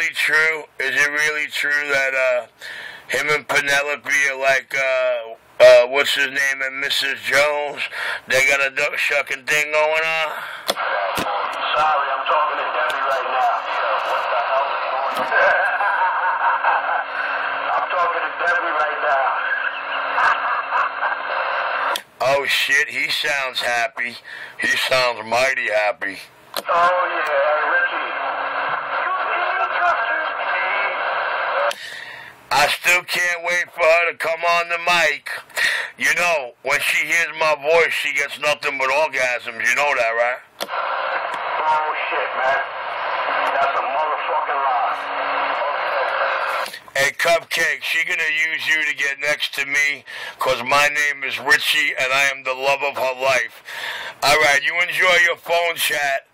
really true? Is it really true that him and Penelope are like what's his name and Mrs. Jones? They got a duck shucking thing going on? Sorry, I'm talking to Debbie right now. Yeah, what the hell is going on? I'm talking to Debbie right now. Oh shit, he sounds happy. He sounds mighty happy. Oh yeah, Ricky. I still can't wait for her to come on the mic. You know, when she hears my voice, she gets nothing but orgasms. You know that, right? Oh shit, man. That's a motherfucking lie. Hey, Cupcake, she gonna use you to get next to me, cause my name is Richie and I am the love of her life. Alright, you enjoy your phone chat.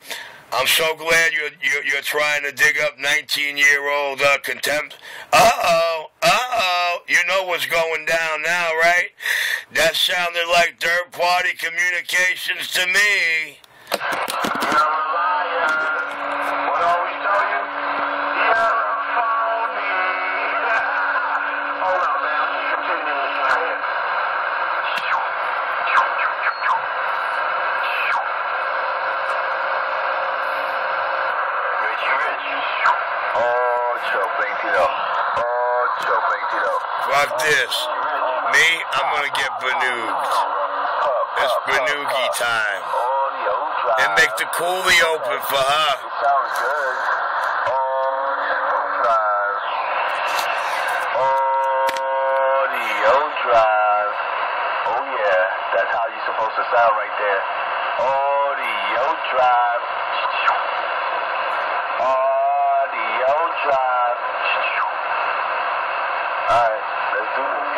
I'm so glad you're trying to dig up 19-year-old Contempt. You know what's going down now, right? That sounded like third-party communications to me. You're a liar. What I always tell you? You're a phony. Hold on, man. Let me continue this right here. Fuck this. Me, I'm gonna get Banooged. It's Banoogie time. And make the coolie open for her. Sounds good. Audio drive. Oh yeah, that's how you're supposed to sound right there. Audio drive. Audio drive. Alright, let's do this.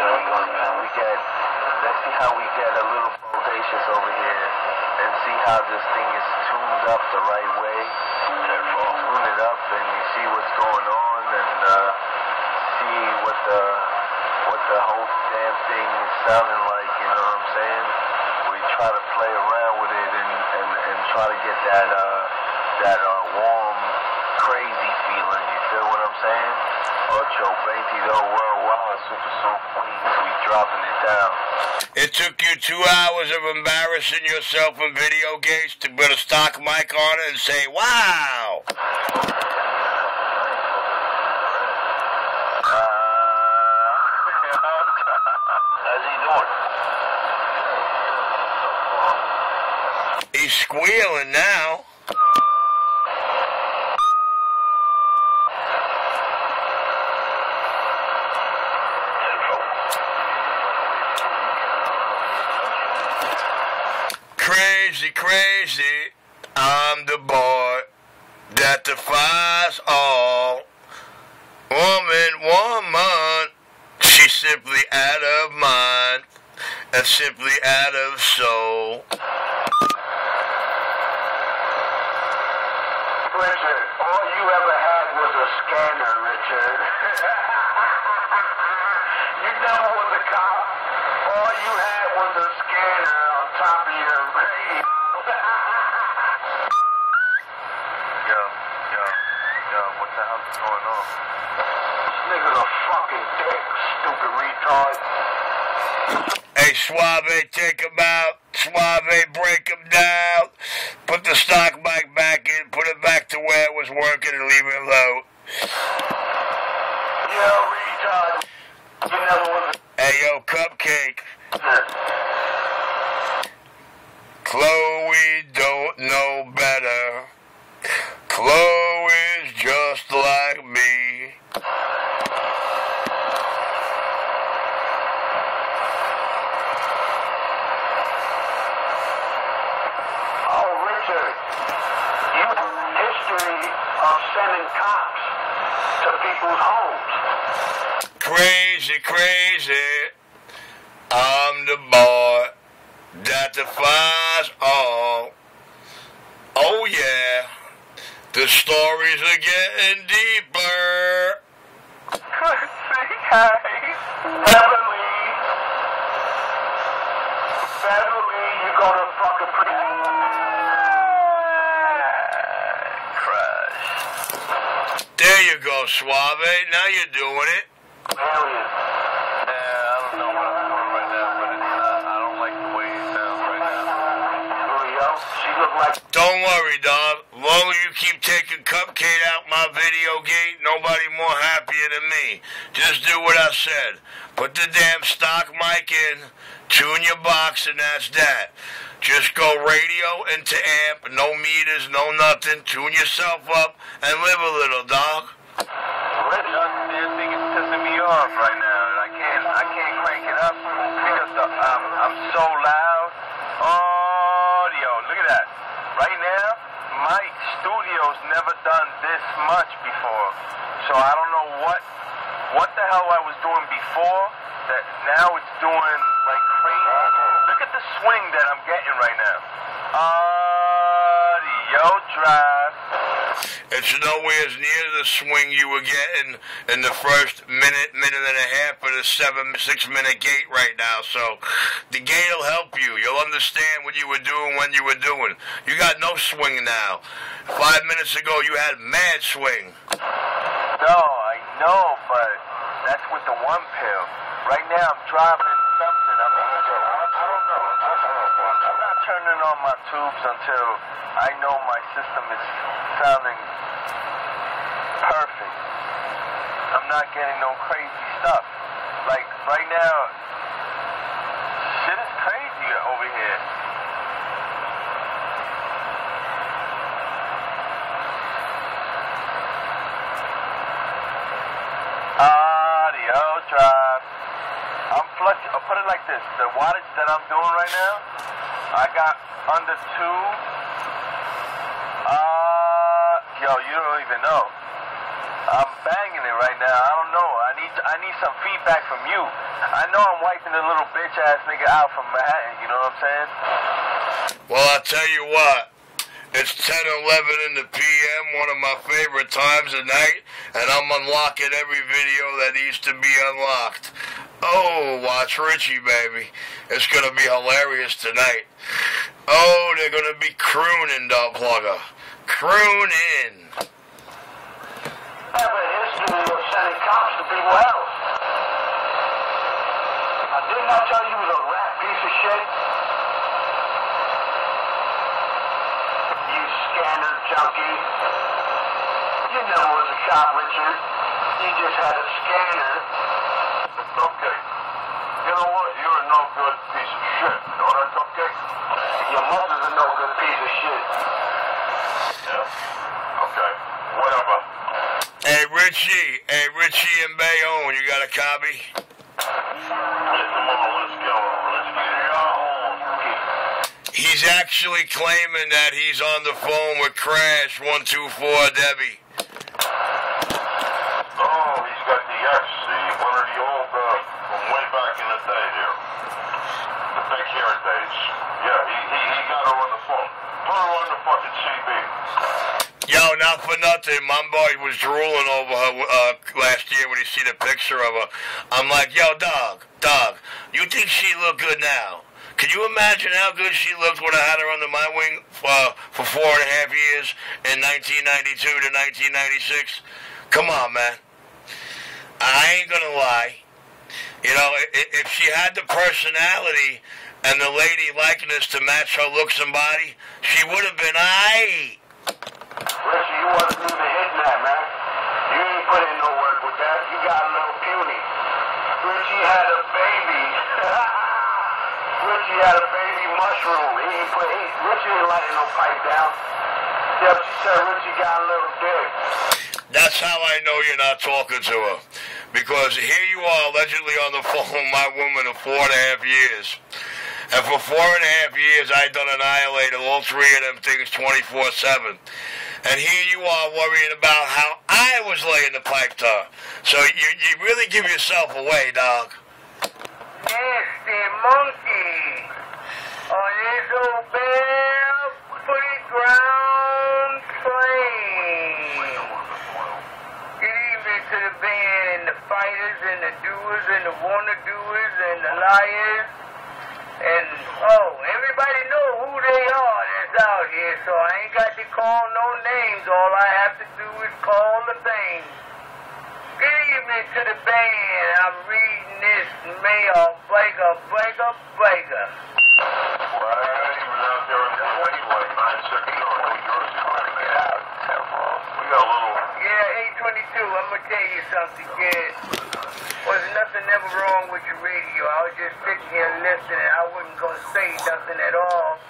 Let's see how we get a little bodacious over here and see how this thing is tuned up the right way. Tune it up and you see what's going on and see what the whole damn thing is sounding like, you know what I'm saying? We try to play around with it and try to get that warm, crazy feeling, you feel what I'm saying? Ocho, 22, worldwide, super soul queens, we dropping it down. It took you 2 hours of embarrassing yourself in video games to put a stock mic on it and say, wow! How's he doing? He's squealing now. Crazy, crazy, I'm the boy that defies all. Woman, she's simply out of mind and simply out of soul. Richard, all you ever had was a scanner, Richard. You never was a cop. All you had was a scanner on top of your radio. Yo, what the hell's going on? This nigga's a fucking dick, stupid retard. Hey, Suave, take him out. Suave, break him down. Put the stock mic back in. Put it back to where it was working and leave it alone. Yo, retard. You never was a... Hey, yo, Cupcake. Chloe don't know better. Chloe's just like me. Oh, Richard, you have a history of sending cops to people's homes. Crazy, crazy. I'm the boy that defies all. Oh yeah, the stories are getting deeper. Say hi. Beverly, you're gonna fucking crush. There you go, Suave. Now you're doing it. Hell yeah. Yeah, I don't know what I'm doing right now, but I don't like the way it sounds right now. Yo, she look like... Don't worry, dog. Long as you keep taking Cupcake out my video gate, nobody more happier than me. Just do what I said. Put the damn stock mic in, tune your box, and that's that. Just go radio into amp, no meters, no nothing. Tune yourself up and live a little, dog. This thing is pissing me off right now, and I can't crank it up because I'm so loud. Audio, look at that. Right now, my studio's never done this much before, so I don't know what the hell I was doing before that now it's doing like crazy. Look at the swing that I'm getting right now. Audio drive. It's nowhere as near the swing you were getting in the first minute and a half of the 6-minute gate right now. So the gate will help you. You'll understand what you were doing when you were doing. You got no swing now. 5 minutes ago you had mad swing. No, I know, but that's with the one pill. Right now I'm driving something. I don't know. I'm not turning on my tubes until I know my system is sounding perfect. I'm not getting no crazy stuff. Like right now, shit is crazy over here. Audio drive. I'll put it like this. The wattage that I'm doing right now, I got under 2. Yo, you don't even know. I'm banging it right now. I don't know. I need some feedback from you. I know I'm wiping the little bitch ass nigga out from Manhattan. You know what I'm saying? Well, I'll tell you what. It's 10:11 in the PM, one of my favorite times of night, and I'm unlocking every video that needs to be unlocked. Oh, watch Richie, baby. It's going to be hilarious tonight. Oh, they're going to be crooning, dog plugger. Crooning. Have a history of sending cops to people else. Now, didn't I tell you he was a rat piece of shit? You scanner junkie. You never was a cop, Richard. You just had a scanner. Okay. You know what? You're a no good piece of shit. You know that, Cupcake? Your mother's a no good piece of shit. Yeah. Okay. Whatever. Hey, Richie and Bayonne, you got a copy? Come on, let's go. Let's get it on. He's actually claiming that he's on the phone with Crash 124Debbie. Oh, he's got the X, one of the old, from way back in the day here. The big hair days. Yeah, he got her on the phone. Put her on the fucking CB. Yo, not for nothing. My boy was drooling over her last year when he see the picture of her. I'm like, yo, dog, you think she look good now? Can you imagine how good she looked when I had her under my wing for 4.5 years in 1992 to 1996? Come on, man. I ain't gonna lie. You know, if she had the personality and the lady likeness to match her looks and body, she would have been aight. Richie, you wasn't even hitting that, man. You ain't put in no work with that. You got a little puny. Richie had a baby. Richie had a baby mushroom. Richie ain't lighting no pipe down. Yeah, she said Richie got a little dick. That's how I know you're not talking to her. Because here you are allegedly on the phone with my woman of 4.5 years. And for 4.5 years, I done annihilated all 3 of them things 24/7. And here you are worrying about how I was laying the pipe to her. So you really give yourself away, dog. Nasty monkey. On this old barefooted ground plain. Good evening to the band and the fighters and the doers and the wanna-doers and the liars. And, everybody know who they are that's out here, so I ain't got to call no names. All I have to do is call the more thing. Good evening to the band. I'm reading this mail. Baker. Well, I ain't even out there in the anyway. 960 or New Jersey. Trying to get out. We got a little... Yeah, 822. I'm going to tell you something, kid. Was nothing ever wrong with your radio. I was just sitting here listening. I wasn't going to say nothing at all.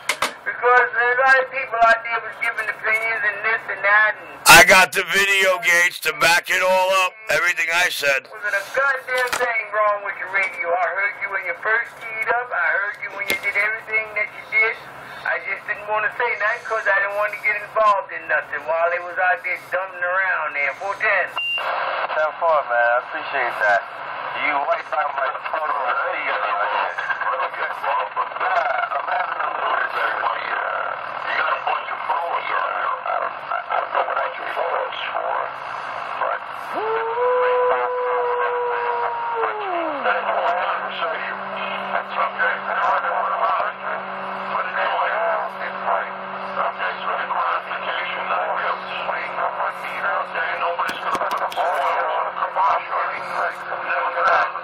Because a lot of people out there was giving opinions and this and that. And I got the video, Gates, to back it all up. Everything I said. wasn't a goddamn thing wrong with your radio. I heard you when you first keyed up. I heard you when you did everything that you did. I just didn't want to say that because I didn't want to get involved in nothing while they was out there dumbing around there. 410. 10-4, man. I appreciate that. You wiped out my total feeling. I'm having a little bit You got a bunch of followers on there. I don't know what I can followers for, but... That's a long conversation. That's okay. I don't know about it. But anyway, it's right. Okay, so the clarification, I will swing on my feet out there. Nobody's going to put a spoiler on a kibosh or anything. Never gonna happen.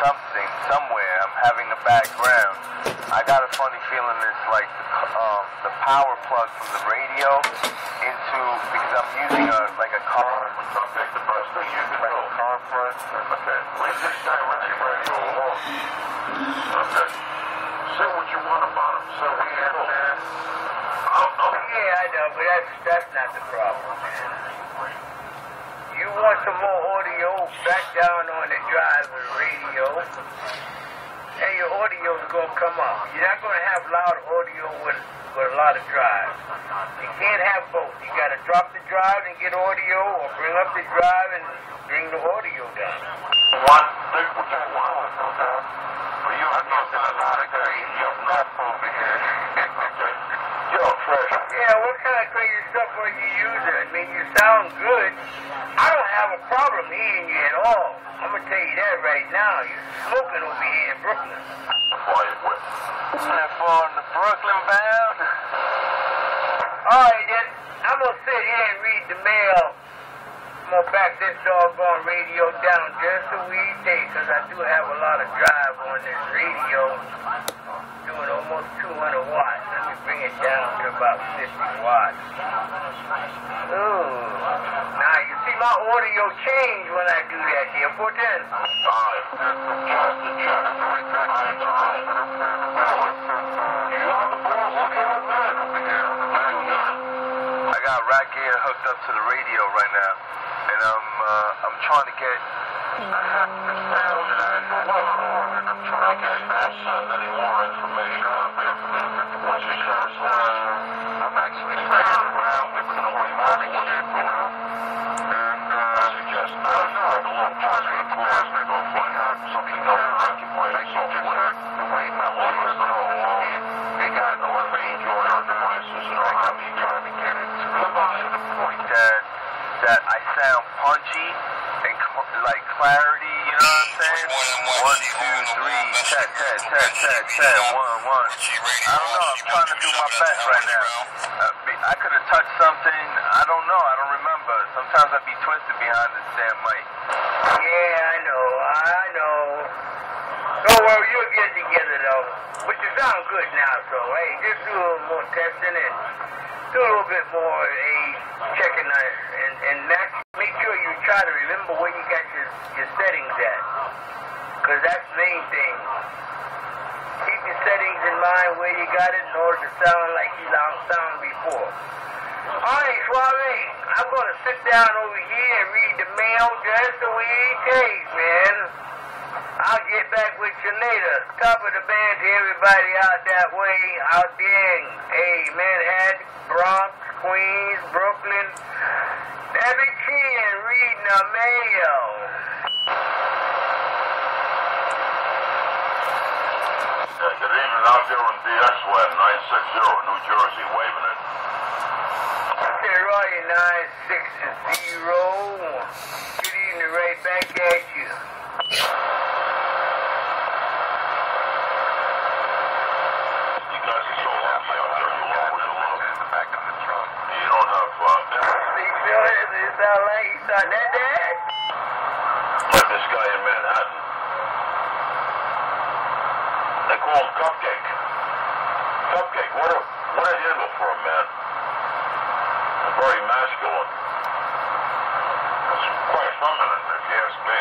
Something, somewhere, I'm having a background. I got a funny feeling it's like the power plug from the radio into, because I'm using like a car. Okay, the first thing you can do. Car plug. Okay, leave this guy running radio alone. Okay. Say what you want about him. Say what you know. Yeah, I know, but that's not the problem. You want some more audio, back down on the drive with radio, and your audio's going to come up. You're not going to have loud audio with a lot of drive. You can't have both. You got to drop the drive and get audio, or bring up the drive and bring the audio down. One thing what you want. But you are not going to crazy. You're not over here. You're fresh. Yeah, what kind of crazy stuff are you using? I mean, you sound good. I don't have a problem hearing you at all. I'm going to tell you that right now. You're smoking over here in Brooklyn. Quiet with. For the Brooklyn bound. All right, then. I'm going to sit here and read the mail. I'm going to back this doggone radio down just a wee take, because I do have a lot of drive on this radio. Doing almost 200 watts. Let me bring it down to about 50 watts. Ooh. Now, you see my audio change when I do that here. 410. I got rack gear hooked up to the radio right now, and I'm trying to get. I'm trying to get any more information out there. Once you start I'm actually playing around with the noise marketing. And I suggest, I don't know, a little positive class, they go find out something else occupied software. The way my lawyers go along, they got no range order devices and all. How many trying to get it to the point that I sound punchy and like clarity, you know what I'm saying? 1, 2, 3, check, 1, 1. I don't know, I'm trying to do my best right now. I could have touched something, I don't know, I don't remember. Sometimes I be twisted behind this damn mic. Yeah, I know. Don't worry, you'll get together though. But you sound good now, so hey, just do a little more testing and do a little bit more checking on it. And make sure you try to remember where you got your settings at. Because that's the main thing. Keep your settings in mind where you got it in order to sound like you sound before. Alright, Suave, I'm going to sit down over here and read the mail just the way it takes, man. I'll get back with you later. Top of the band to everybody out that way, out there in Manhattan, Bronx, Queens, Brooklyn. Debbie King reading the mail. Good evening out there on DX-Web 960, New Jersey, waving it. Deroide 960. Good evening, right back at you. You guys are so lucky out there. You always love it. Back in the trunk. You don't have You feel it? It sound like son. That? Like this guy in Manhattan. They call him Cupcake. Cupcake, what a handle for a man. Very masculine. That's quite feminine, if you ask me.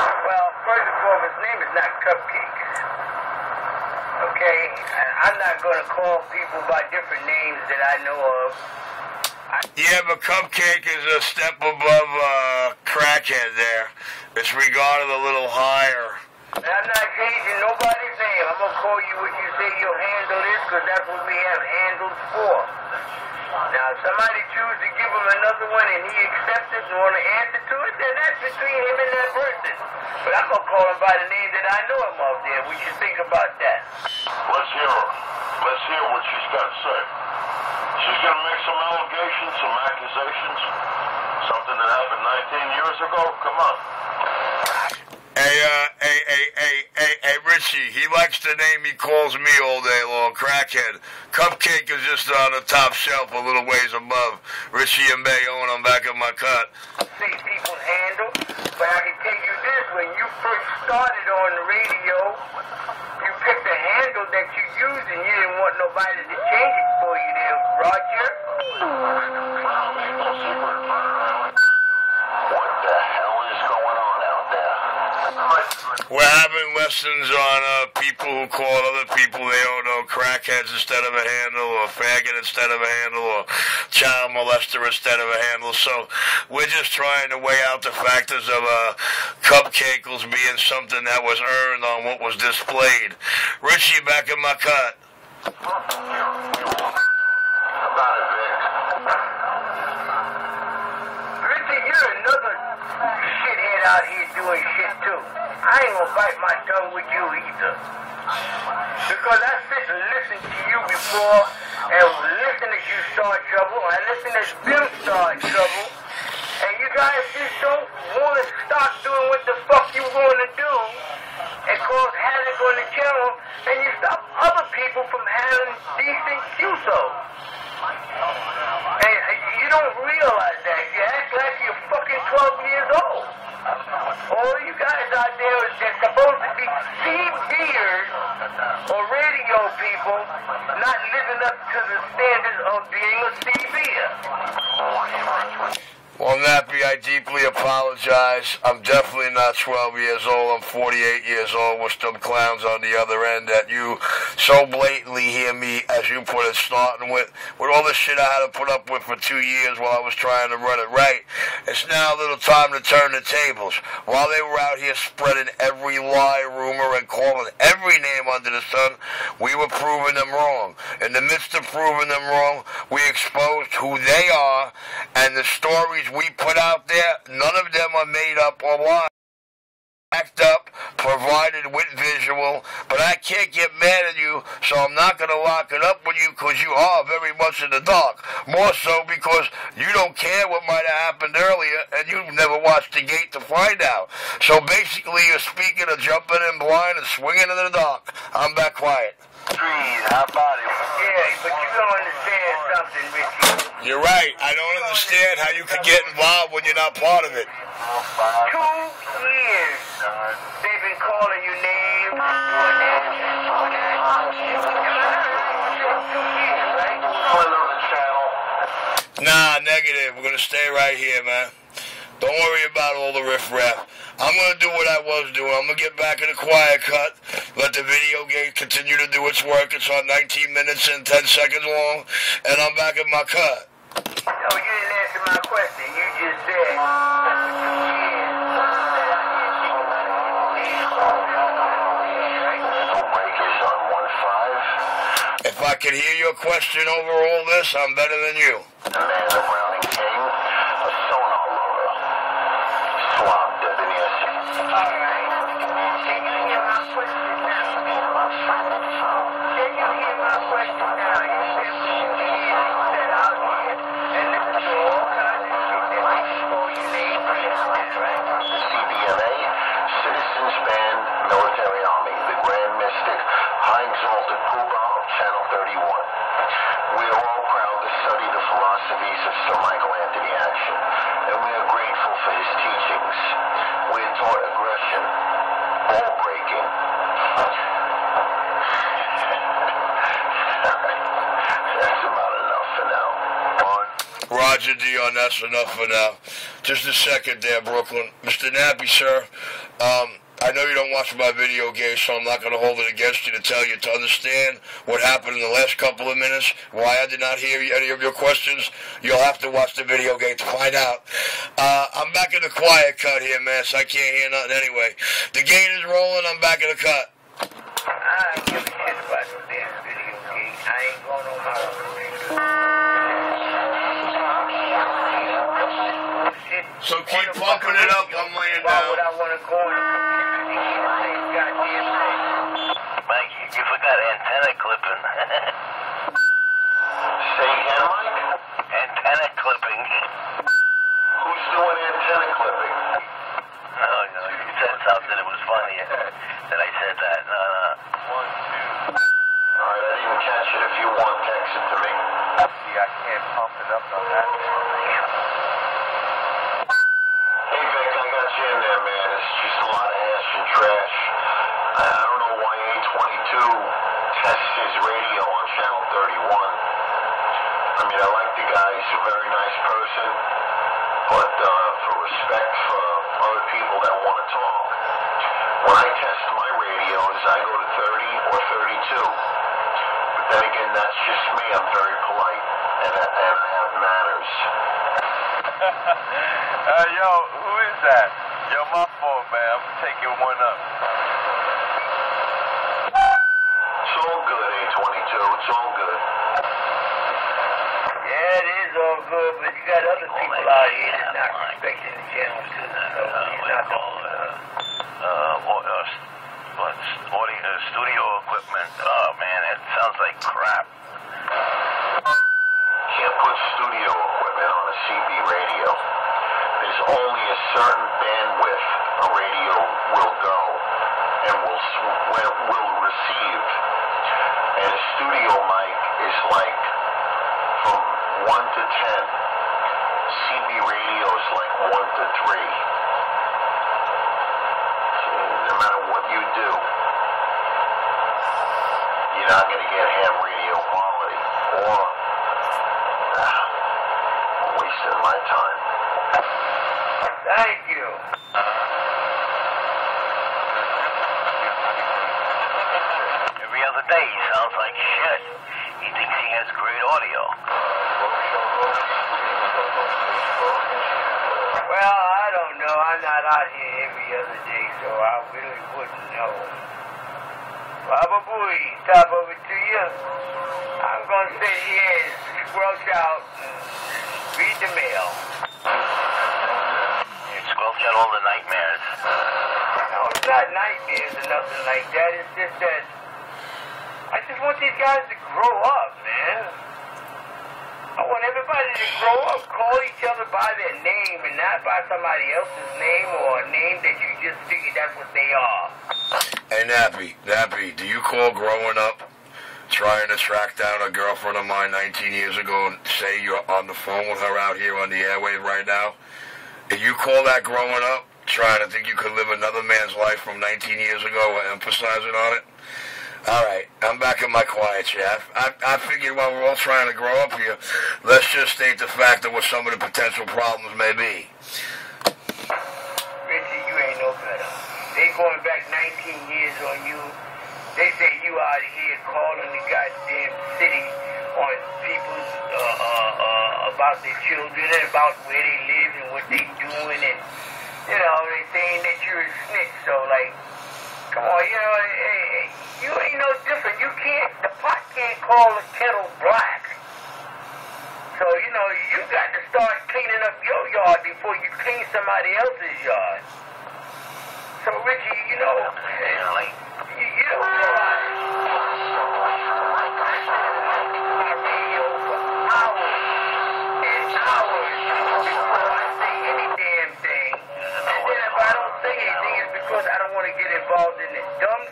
Well, first of all, his name is not Cupcake. Okay? I'm not going to call people by different names that I know of. Yeah, but Cupcake is a step above crackhead there. It's regarded a little higher. And I'm not changing nobody's name. I'm going to call you what you say your handle is, because that's what we have handles for. Now, if somebody chooses to give him another one and he accepts it and want to answer to it, then that's between him and that person. But I'm going to call him by the name that I know him of there. What you think about that? Let's hear her. Let's hear what she's got to say. She's going to make some allegations, some accusations. Something that happened 19 years ago? Come on. Hey, Richie, he likes the name he calls me all day long, crackhead. Cupcake is just on the top shelf a little ways above. Richie and May own him back in my cut. See people's handle, but I can tell you this, when you first started on the radio, you picked a handle that you used and you didn't want nobody to change it for you there, Roger. What the hell is going on out there? We're having lessons on people who call other people they don't know crackheads instead of a handle, or faggot instead of a handle, or child molester instead of a handle. So we're just trying to weigh out the factors of Cupcakes being something that was earned on what was displayed. Richie, back in my cut. About it, Vic. Richard, you're another shithead out here doing shit too. I ain't gonna bite my tongue with you either. Because I sit and listen to you before, and listen as you start trouble, I listen as them start trouble, and you guys just don't want to start doing what the fuck you want to do, and cause havoc on the channel, and you stop other people from having decent QSOs. And you don't realize that. You act like you're fucking 12 years old. All you guys out there is just supposed to be CBers or radio people, not living up to the standards of being a CBer. Well, Nappy, I deeply apologize. I'm definitely not 12 years old. I'm 48 years old with some clowns on the other end that you so blatantly hear me, as you put it, starting with all the shit I had to put up with for 2 years while I was trying to run it right. It's now a little time to turn the tables. While they were out here spreading every lie, rumor, and calling every name under the sun, we were proving them wrong. In the midst of proving them wrong, we exposed who they are, and the stories we put out there, none of them are made up or lied. Backed up, provided with visual, but I can't get mad at you, so I'm not going to lock it up with you because you are very much in the dark. More so because you don't care what might have happened earlier, and you've never watched the gate to find out. So basically, you're speaking of jumping in blind and swinging in the dark. I'm back quiet. Trees, how about it? Yeah, but you don't understand something, Richie. You're right. I don't understand how you can get involved when you're not part of it. 2 years they've been calling you names and doing that. 2 years, right? Another channel. Nah, negative. We're going to stay right here, man. Don't worry about all the riffraff. I'm going to do what I was doing. I'm going to get back in the quiet cut. Let the video game continue to do its work. It's on 19 minutes and 10 seconds long. And I'm back in my cut. No, you didn't answer my question. You just said, If I can hear your question over all this, I'm better than you. The man the Browning King, a sonar loader. Swab Debbie. all right. Can you hear my question now? Can you hear my question now? You said you said out here and listen to all kinds of shit that might call your name and that, right? CBMA, Citizens Band, Military Army, the Grand Mystic, High Exalted Poobah of Channel 31. We are all proud to study the philosophies of Sir Michael Anthony Action, and we agree Roger Dion, that's enough for now. Just a second there, Brooklyn. Mr. Nappy, sir, I know you don't watch my video game, so I'm not going to hold it against you to tell you to understand what happened in the last couple of minutes, why I did not hear any of your questions. You'll have to watch the video game to find out. I'm back in the quiet cut here, man, so I can't hear nothing anyway. The game is rolling, I'm back in the cut. I don't give a shit about no damn video game. I ain't going on my own. So keep pumping it up, I'm laying down. Why would I want to go on the same goddamn thing? Mike, you forgot antenna clipping. Say again, Mike? Antenna clipping. Who's doing antenna clipping? No, you said something, it was funny that I said that. No. 1, 2. Alright, I didn't catch it. If you want, text it to me. See, I can't pump it up on that. Hey, Vic, I got you in there, man. It's just a lot of ash and trash. I don't know why A22 tests his radio on Channel 31. I mean, I like the guy. He's a very nice person. But for respect for other people that want to talk, when I test my radios, I go to 30 or 32. But then again, that's just me. I'm very polite, and I have manners. Yo, who is that? Yo, my fault, man. I'm gonna take your one up. It's all good, A22. It's all good. Yeah, it is all good, but you got other people out here that's not respecting the channel too. So he's not the audio, studio equipment. Oh man, it sounds like crap. Can't put studio equipment on a CB radio. There's only a certain bandwidth a radio will go and will receive. And a studio mic is like from 1 to 10. CB radio is like 1 to 3. So no matter what you do, you're not going to get ham radio quality. Or wasting my time. Thank you. Every other day he sounds like shit. He thinks he has great audio. Well, I don't know. I'm not out here every other day, so I really wouldn't know. Baba Booey, top of it to you. I'm going to sit here and squelch out and read the mail. You squelch out all the nightmares. No, it's not nightmares or nothing like that. It's just that I just want these guys to grow up, man. I want everybody to grow up, call each other by their name and not by somebody else's name or a name that you just figure that's what they are. Hey, Nappy, do you call growing up trying to track down a girlfriend of mine 19 years ago and say you're on the phone with her out here on the airwaves right now? If you call that growing up, trying to think you could live another man's life from 19 years ago and emphasizing on it? All right, I'm back in my quiet chat. I figured while we're all trying to grow up here, let's just state the fact of what some of the potential problems may be. Richie, you ain't no better. They going back 19 years on you. They say you out here calling the goddamn city on people about their children and about where they live and what they doing, and you know they saying that you're a snitch. So like, come on, you know, hey, you ain't no different. You can't. The pot can't call the kettle black. So you know you got to start cleaning up your yard before you clean somebody else's yard. So Richie, you know, you don't realize. Because I don't want to get involved in this dumb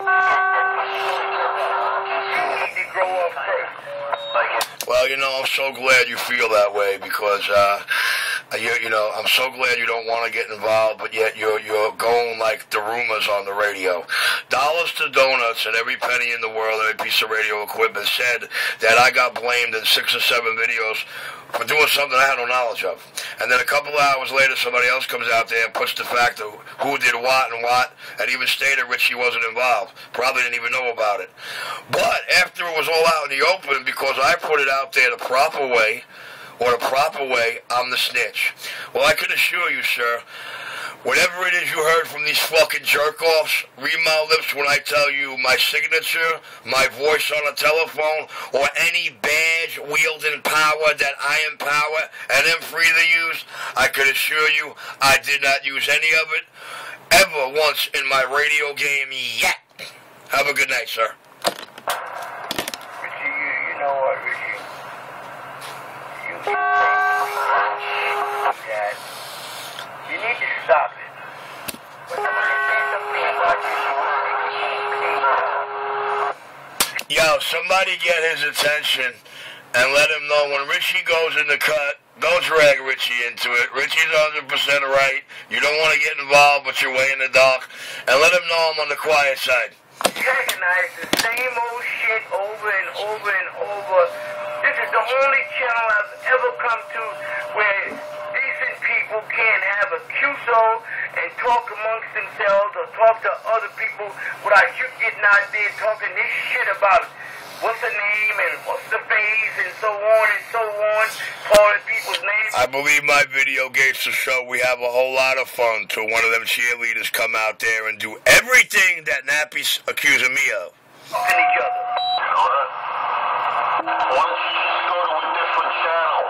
you need to grow up first. Well, you know, I'm so glad you feel that way because, you know, I'm so glad you don't want to get involved, but yet you're going like the rumors on the radio. Dollars to Donuts and every penny in the world, every piece of radio equipment said that I got blamed in 6 or 7 videos for doing something I had no knowledge of. And then a couple of hours later, somebody else comes out there and puts the fact of who did what, and even stated Richie wasn't involved. Probably didn't even know about it. But after it was all out in the open, because I put it out there the proper way, I'm the snitch. Well, I can assure you, sir, whatever it is you heard from these fucking jerk-offs, read my lips when I tell you my signature, my voice on a telephone, or any badge-wielding power that I empower and am free to use, I can assure you I did not use any of it ever once in my radio game yet. Have a good night, sir. Richie, you know what, Richie? You keep that. You need to stop it. Yo, somebody get his attention and let him know when Richie goes in the cut, don't drag Richie into it. Richie's 100% right. You don't want to get involved, but you're way in the dark. And let him know I'm on the quiet side. You recognize the same old shit over and over and over. This is the only channel I've ever come to where decent people can't have a QSO and talk amongst themselves or talk to other people without you getting out there talking this shit about what's the name and what's the face and so on and so on, calling people's names. I believe my video gates to show we have a whole lot of fun till one of them cheerleaders come out there and do everything that Nappy's accusing me of. Fucking each other. You know what? Why don't you just go to a different channel?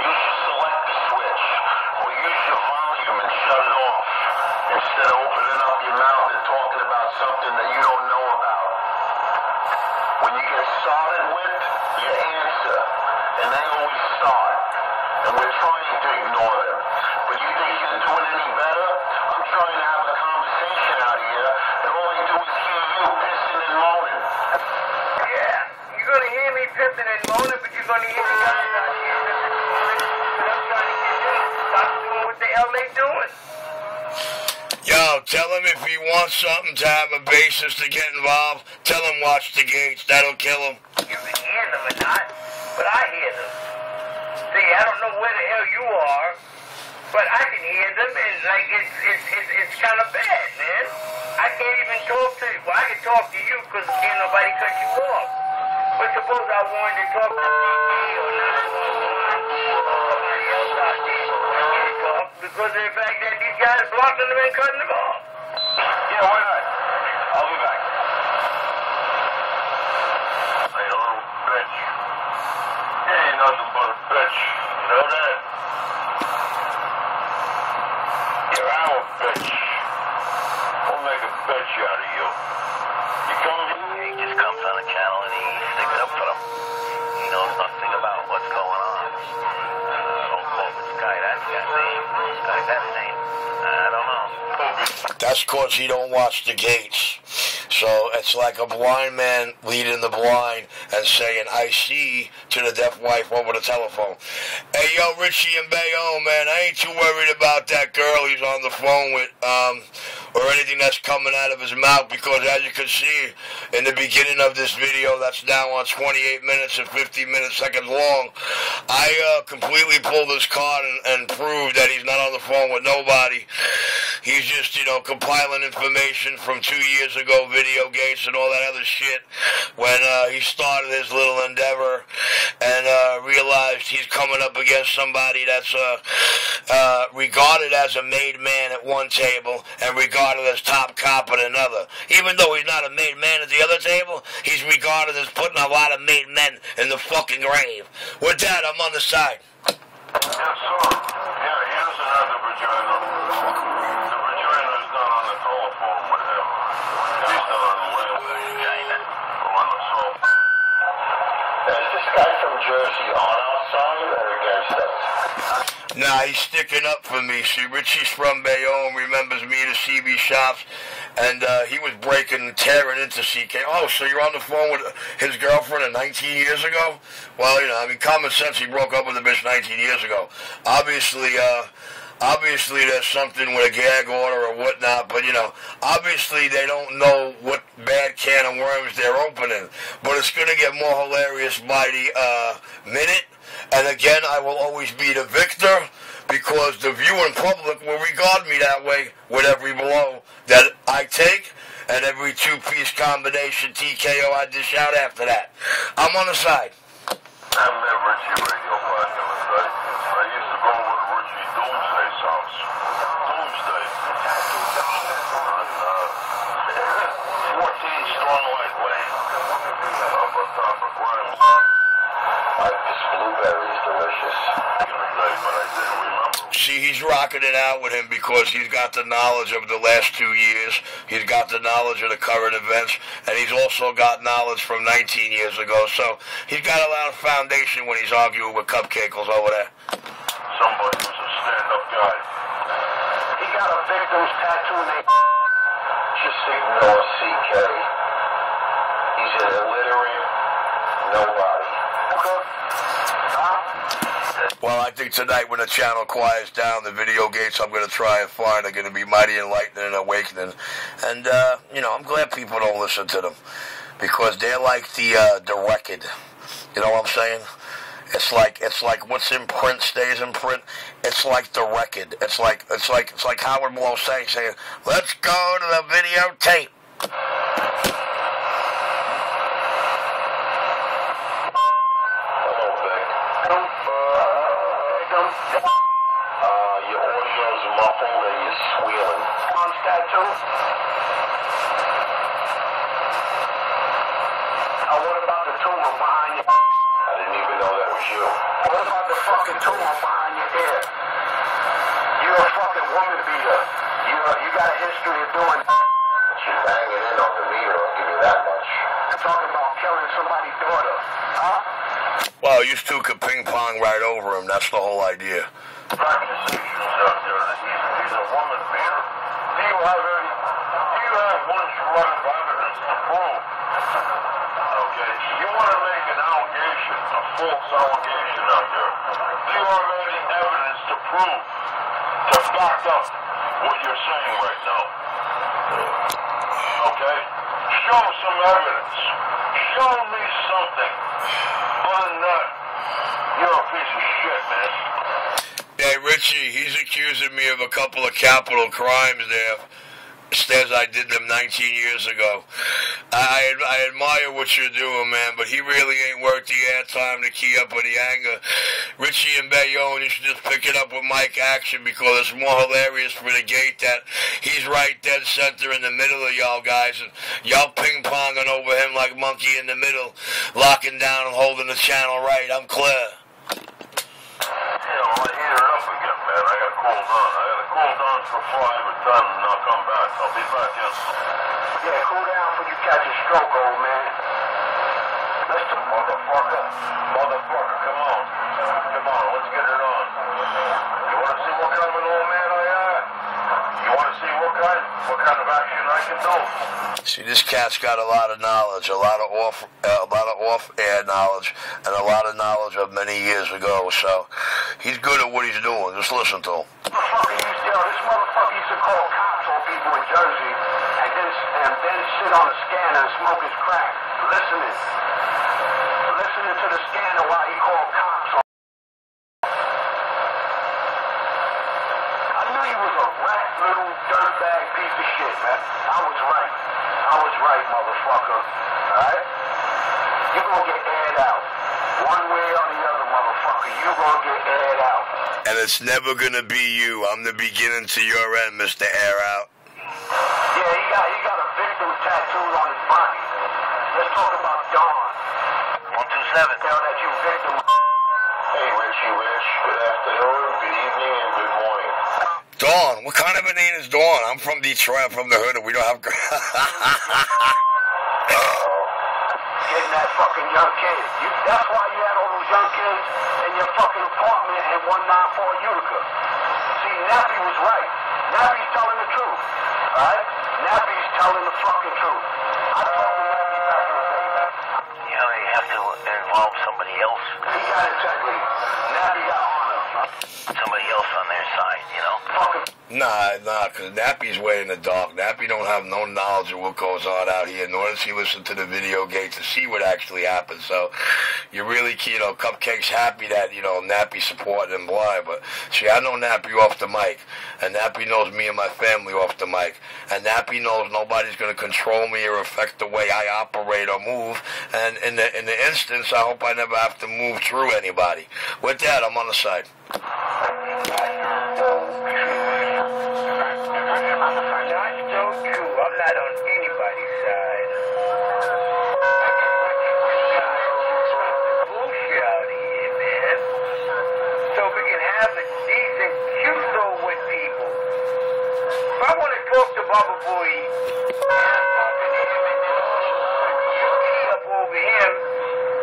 Use your selector switch or use your volume and shut it off instead of opening up your mouth and talking about something that you don't know about. When you get started with, you answer, and they always start. And we're trying to ignore them. But you think you're doing any better? I'm trying to have a conversation out here, and all they do is hear you pissing and moaning. Yeah, you're going to hear me pissing and moaning, but you're going to hear the guys out here pissing and moaning. And I'm trying to get them to stop doing what the hell they doing. Yo, tell him if he wants something to have a basis to get involved, tell him watch the gates. That'll kill him. You can hear them or not, but I hear them. See, I don't know where the hell you are, but I can hear them, and like it's kind of bad, man. I can't even talk to you. Well, I can talk to you because can't nobody cut you off. But suppose I wanted to talk to CB or 911 or somebody else out there, I can't talk because of the fact that these guys blocking them and cutting them off. Yeah, why not? I'll be back. Hey, little bitch. You ain't nothing but a bitch. You know that? You're our bitch. We'll make a bitch out of you. You come to me? He just comes on a channel and he sticks up for them. He knows nothing about what's going on. Don't call this guy that guy's name. This guy that name. I don't know. That's because he don't watch the gates. So it's like a blind man leading the blind and saying, I see, to the deaf wife over the telephone. Hey, yo, Richie and Bayonne, man, I ain't too worried about that girl he's on the phone with, or anything that's coming out of his mouth, because as you can see in the beginning of this video that's now on 28 minutes and 50 seconds long, I completely pulled his card and proved that he's not on the phone with nobody. He's just, compiling information from 2 years ago, video gates and all that other shit, when he started his little endeavor and realized he's coming up against somebody that's regarded as a made man at one table and regarded as top cop at another. Even though he's not a made man at the other table, he's regarded as putting a lot of made men in the fucking grave. With that, I'm on the side. Yes, sir. Yeah, he doesn't have the vagina. The vagina is not on the telephone with him. He's not on the railway. Vagina. Or on the soap. Is this guy from Jersey on our side or against us? Nah, he's sticking up for me. See, Richie's from Bayonne, remembers me to CB shops, and he was tearing into CK. Oh, so you're on the phone with his girlfriend 19 years ago? Well, common sense, he broke up with a bitch 19 years ago. Obviously there's something with a gag order or whatnot, but, obviously they don't know what bad can of worms they're opening. But it's going to get more hilarious by the minute. And again, I will always be the victor, because the viewing public will regard me that way with every blow that I take and every two-piece combination TKO I dish out after that. I'm on the side. I'm at Richie Radio Podcast. I used to go over to Richie Doomsday's house. Doomsday. On 14 Stronglight Lane. Up on top of Grimes. This blueberry is delicious. But I didn't remember. See, he's rocking it out with him because he's got the knowledge of the last 2 years. He's got the knowledge of the current events. And he's also got knowledge from 19 years ago. So he's got a lot of foundation when he's arguing with cupcakes over there. Somebody who's a stand-up guy. He got a victim's tattoo named... Just ignore CK. He's an illiterate nobody. Well, I think tonight when the channel quiets down, the video gates I'm going to try and find are going to be mighty enlightening and awakening. And, I'm glad people don't listen to them, because they're like the record. You know what I'm saying? It's like what's in print stays in print. It's like the record. It's like Howard Moore saying, let's go to the videotape. Your audio's muffled and you're squealing. Comms tattoo? What about the tumor behind your... I didn't even know that was you. What about the fucking tumor behind your ear? You're a fucking woman beater. You got a history of doing... You're banging in on the meter, I'll give you that much. You're talking about killing somebody's daughter, huh? Well, you two could ping pong right over him. That's the whole idea. Accusations out there that he's a woman beater. Do you have one shred of evidence to prove? Okay, you want to make an allegation, a false allegation out there. Do you have any evidence to prove, to back up what you're saying right now? Okay? Show some evidence. Show me something. Other than that, you're a piece of shit, man. Hey, Richie, he's accusing me of a couple of capital crimes there. Says I did them 19 years ago. I admire what you're doing, man, but he really ain't worth the airtime to key up with the anger. Richie and Bayonne, you should just pick it up with Mike Action, because it's more hilarious for the gate that he's right dead center in the middle of y'all guys, and y'all ping-ponging over him like monkey in the middle, locking down and holding the channel right. I'm clear. Yeah, well, I heat it up again, man. I gotta cool down. I gotta cool down for 5 or 10, and I'll come back. I'll be back in. Yeah, cool down before you catch a stroke, old man. Listen, motherfucker. Motherfucker, come on. Come on, let's get it on. You want to see what kind of an old man I am? You want to see what kind of action I can do? See, this cat's got a lot of knowledge, a lot of off-air knowledge, and a lot of knowledge of many years ago. So he's good at what he's doing. Just listen to him. This motherfucker used to call cops on people in Jersey and then sit on a scanner and smoke his crack. Listening to the scanner while he called cops on. I knew he was a rat little dirtbag piece of shit, man. I was right, motherfucker. Alright? You're gonna get aired out. One way or the other, motherfucker. You're gonna get aired out. And it's never gonna be you. I'm the beginning to your end, Mr. Air Out. Yeah, he got a victim tattooed on his body. Let's talk about Dawn. 127. Tell that you victim. Hey, Richie Rich. Good afternoon, good evening, and good morning. Dawn? What kind of a name is Dawn? I'm from Detroit. I'm from the hood, and we don't have... Getting that fucking young kid. That's why you had all those young kids in your fucking apartment in 194 Utica. See, Nappy was right. Nappy's telling the truth. Alright? Nappy's telling the fucking truth. I talked to Nappy back in the day, man. You know, you have to involve somebody else. He got integrity. Nappy got honor. somebody else on their side, you know? Fuck 'em. Nah, because Nappy's way in the dark. Nappy don't have no knowledge of what goes on out here, nor does he listen to the video games to see what actually happens. So you're really, Cupcake's happy that, Nappy's supporting him blind. But see, I know Nappy off the mic, and Nappy knows me and my family off the mic, and Nappy knows nobody's going to control me or affect the way I operate or move. And in the instance, I hope I never have to move through anybody. With that, I'm on the side. I'm not on anybody's side. Bullshit out here, man. So we can have a decent QSO with people. If I want to talk to Baba Booey, I'm talking to him and then up over him,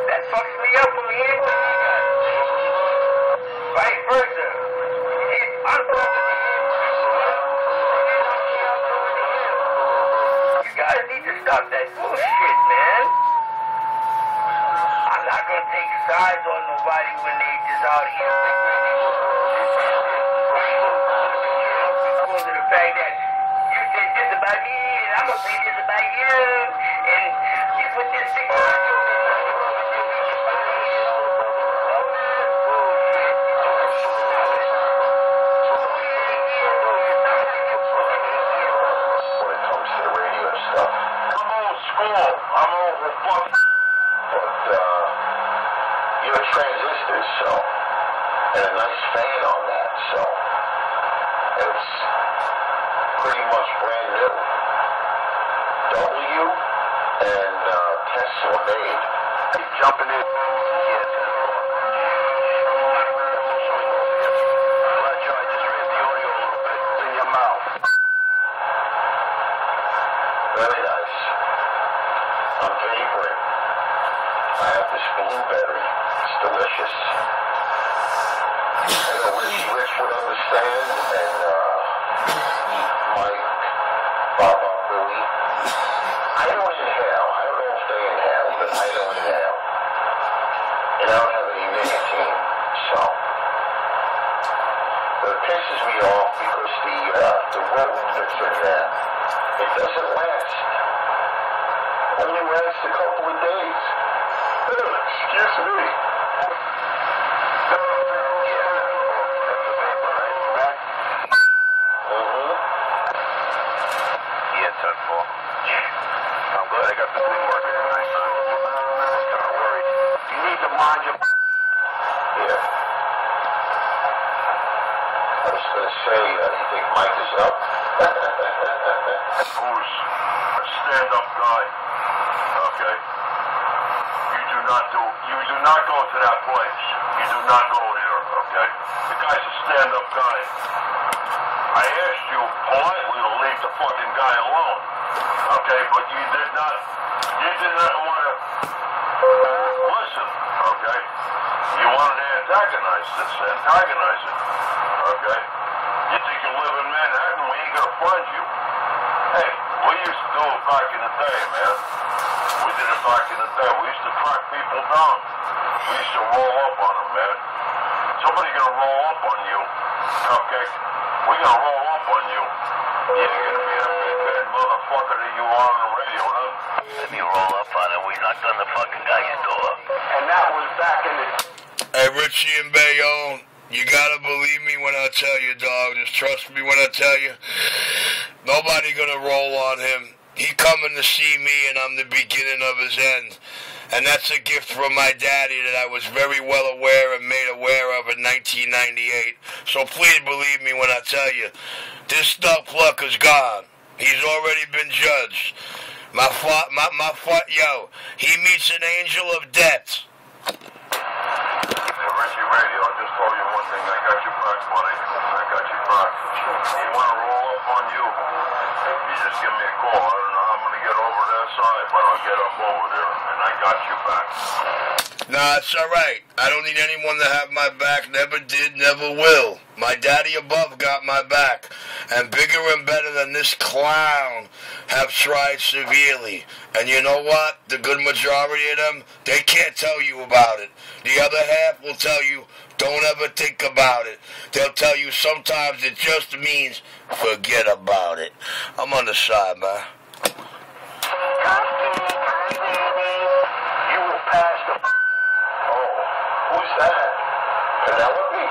that fucks me up from hearing what he got. Vice versa. I'm talking to him. You guys need to stop that bullshit, man. I'm not gonna take sides on nobody when they just out here. Because of the fact that you said this about me, and I'm gonna say this about you, and you put this thing on you. Transistors, so, and a nice fan on that, so it's pretty much brand new. W and Tesla made. Keep jumping in. Very nice. I'm vaporing. I have this blueberry. It's delicious. I know Rich would understand, and Mike, Baba Booey. I don't inhale. I don't know if they inhale, but I don't inhale. And I don't have any nicotine, so. But it pisses me off because the rope that's in there, it doesn't last. Only lasts a couple of days. Excuse me. I'm glad I got this thing working tonight, son. I'm kind of worried. You need to mind your... Yeah. I was going to say, you think Mike is up? Who's a stand-up guy? Okay. You do not go to that place. You do not go there, okay? The guy's a stand-up guy. I asked you politely to leave the fucking guy alone, okay? But you did not want to listen, okay? You wanted to antagonize it, okay? You think you live in Manhattan, we ain't gonna find you. Hey, we used to do it back in the day, man. We did it back in the day. We used to track people down. We used to roll up on them, man. Somebody's gonna roll up on you, okay? We're gonna roll up on you. You ain't gonna be a big bad motherfucker that you are on the radio, huh? Let me roll up on him. We knocked on the fucking guy's door. And that was back in the... Hey, Richie and Bayonne, you gotta believe me when I tell you, dog. Just trust me when I tell you. Nobody gonna roll on him. He coming to see me, and I'm the beginning of his end. And that's a gift from my daddy that I was very well aware and made aware of in 1998. So please believe me when I tell you, this stuff luck is gone. He's already been judged. He meets an angel of death. Richie Radio, I just told you one thing. I got your back, buddy. I got your back. You want to roll up on you? You just give me a call. I don't know how many to get over that side, but I'll get up over there, and I got you back. Nah, it's alright. I don't need anyone to have my back. Never did, never will. My daddy above got my back. And bigger and better than this clown have tried severely. And you know what? The good majority of them, they can't tell you about it. The other half will tell you, don't ever think about it. They'll tell you sometimes it just means forget about it. I'm on the side, man. You will pass the... Oh, who's that? Penelope?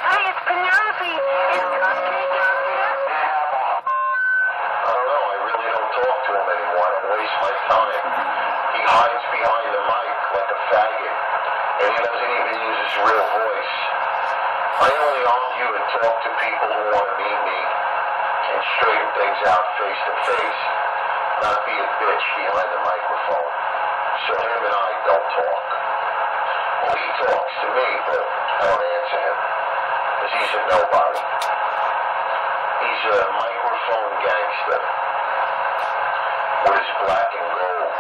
Hi, it's Penelope. Is Cupcake out there? I don't know. I really don't talk to him anymore. I don't waste my time. He hides behind the mic like a faggot. And he doesn't even use his real voice. I only argue and talk to people who want to meet me and straighten things out face to face, not be a bitch behind the microphone. So him and I don't talk. Well, he talks to me, but I don't answer him, because he's a nobody. He's a microphone gangster with his black and gold.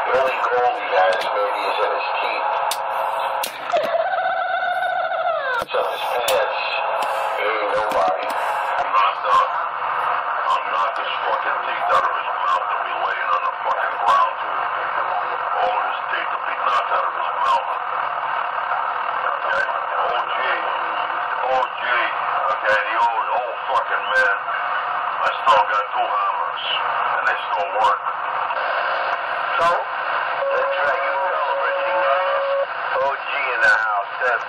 The only gold he has maybe is in his teeth. It's up his pants. He ain't nobody. I'll knock his fucking teeth out of his mouth and be laying on the fucking ground. All of his teeth will be knocked out of his mouth. Okay? OG. Okay, the old fucking man. I still got 2 hammers. And they still work. So, let's try you celebrating. OG in the house. That